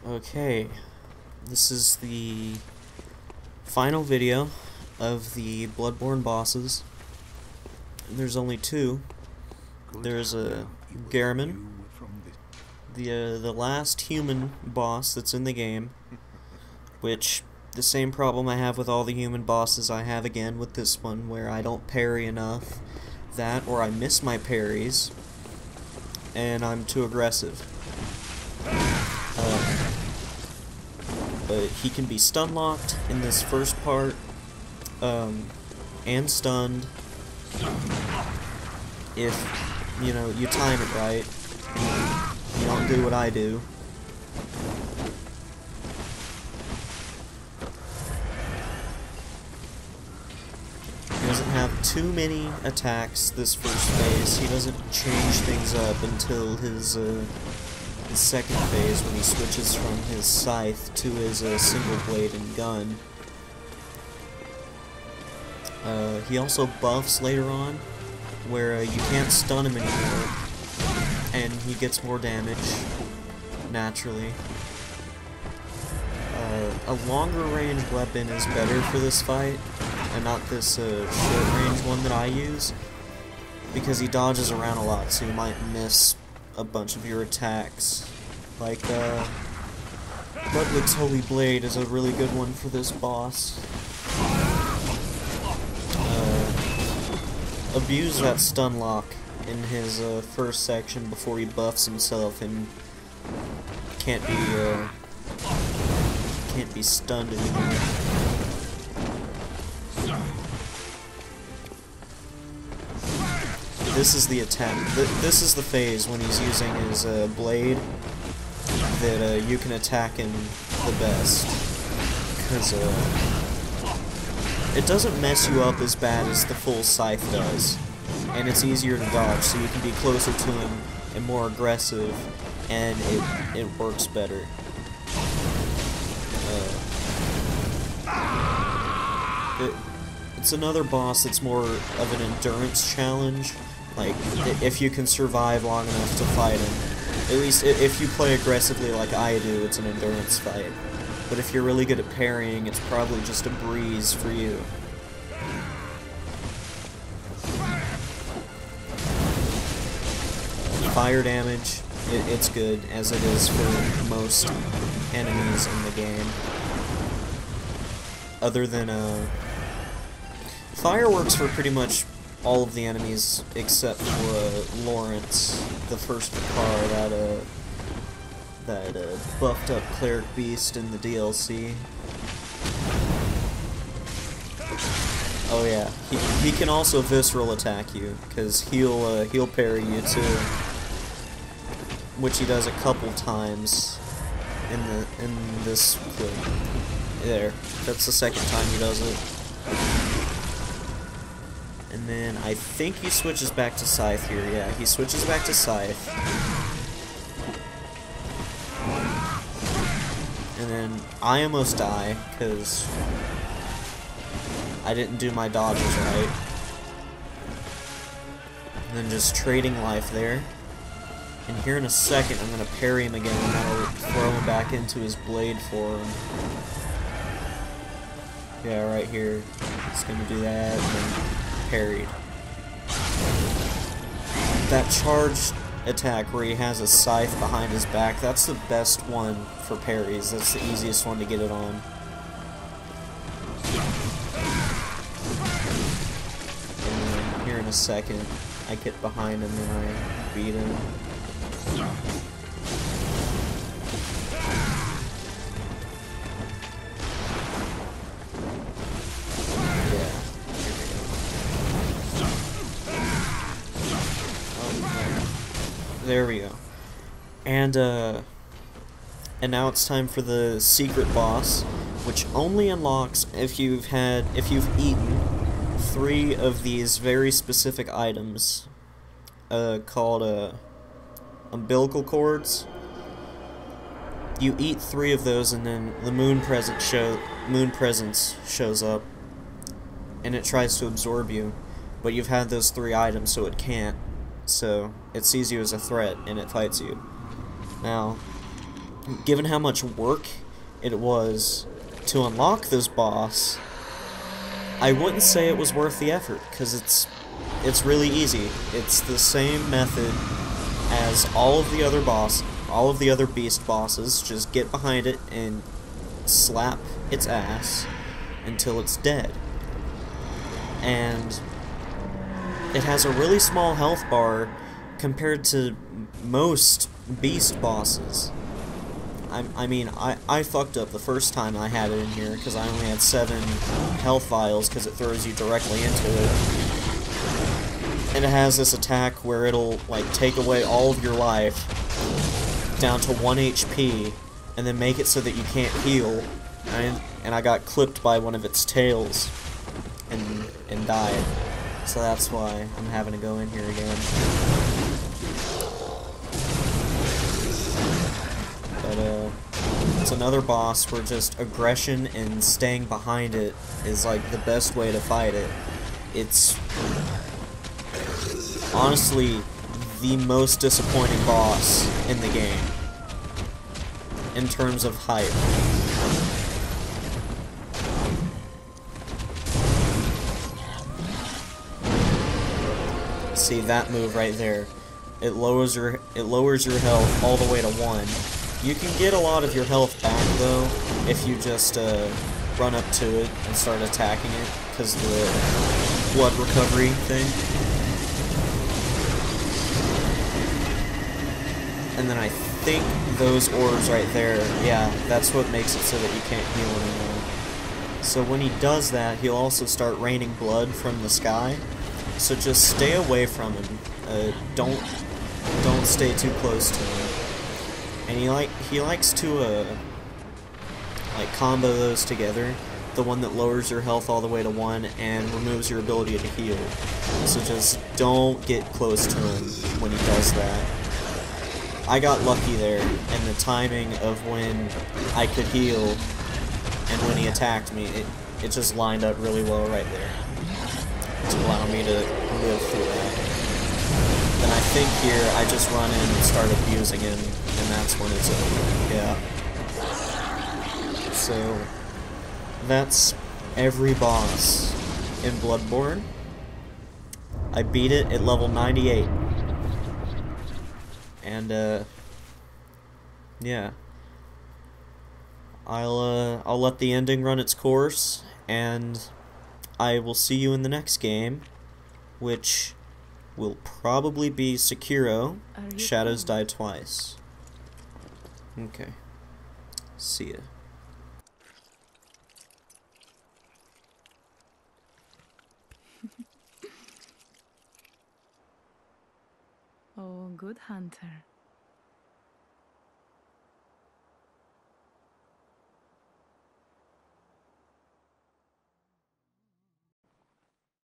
Okay, this is the final video of the Bloodbourne bosses. There's only two. There's a Garamon, the last human boss that's in the game, which the same problem I have with all the human bosses I have again with this one, where I don't parry enough. That, or I miss my parries, and I'm too aggressive. But he can be stun locked in this first part, and stunned if, you know, you time it right, and you don't do what I do. He doesn't have too many attacks this first phase. He doesn't change things up until his second phase, when he switches from his scythe to his single blade and gun. He also buffs later on, where you can't stun him anymore, and he gets more damage, naturally. A longer range weapon is better for this fight, and not this short range one that I use, because he dodges around a lot, so you might miss a bunch of your attacks. Like, Ludwig's Holy Blade is a really good one for this boss. Abuse that stun lock in his first section before he buffs himself and can't be stunned anymore. This is the attack. This is the phase when he's using his blade that you can attack him the best, because it doesn't mess you up as bad as the full scythe does, and it's easier to dodge, so you can be closer to him and more aggressive, and it works better. It's another boss that's more of an endurance challenge. Like, if you can survive long enough to fight him. At least if you play aggressively like I do, it's an endurance fight. But if you're really good at parrying, it's probably just a breeze for you. Fire damage, it's good, as it is for most enemies in the game. Other than, fireworks for pretty much all of the enemies except for Lawrence, the first car, that buffed up cleric beast in the DLC. Oh yeah, he can also visceral attack you, because he'll parry you too, which he does a couple times in this clip. There, that's the second time he does it. And then I think he switches back to scythe here. Yeah, he switches back to scythe. And then I almost die, because I didn't do my dodges right. And then just trading life there. And here in a second, I'm going to parry him again, and that'll throw him back into his blade for him. Yeah, right here. It's going to do that, and then parried. That charged attack where he has a scythe behind his back, that's the best one for parries. That's the easiest one to get it on. And then here in a second, I get behind him and I beat him. There we go. And now it's time for the secret boss, which only unlocks if you've eaten 3 of these very specific items, called umbilical cords. You eat 3 of those, and then the moon presence shows up, and it tries to absorb you, but you've had those 3 items, so it can't. So it sees you as a threat, and it fights you. Now, given how much work it was to unlock this boss, I wouldn't say it was worth the effort, because it's really easy. It's the same method as all of the other beast bosses. Just get behind it and slap its ass until it's dead. And it has a really small health bar compared to most beast bosses. I mean, I fucked up the first time I had it in here, because I only had 7 health vials, because it throws you directly into it. And it has this attack where it'll, like, take away all of your life down to 1 HP, and then make it so that you can't heal. And I got clipped by one of its tails, and died. So that's why I'm having to go in here again. But, it's another boss where just aggression and staying behind it is, like, the best way to fight it. It's honestly the most disappointing boss in the game, in terms of hype. See that move right there? It lowers your health all the way to 1. You can get a lot of your health back though if you just run up to it and start attacking it, because the blood recovery thing. And then I think those orbs right there, yeah, that's what makes it so that you can't heal anymore. So when he does that, he'll also start raining blood from the sky. So just stay away from him. Don't stay too close to him. And he likes to like combo those together. The one that lowers your health all the way to 1 and removes your ability to heal. So just don't get close to him when he does that. I got lucky there, and the timing of when I could heal and when he attacked me, it just lined up really well right there to allow me to live through that. Then I think here I just run in and start abusing him, and that's when it's over. Yeah. So that's every boss in Bloodbourne. I beat it at level 98. And yeah. I'll let the ending run its course, and I will see you in the next game, which will probably be Sekiro, Shadows Die Twice. Okay. See ya. Oh, good hunter.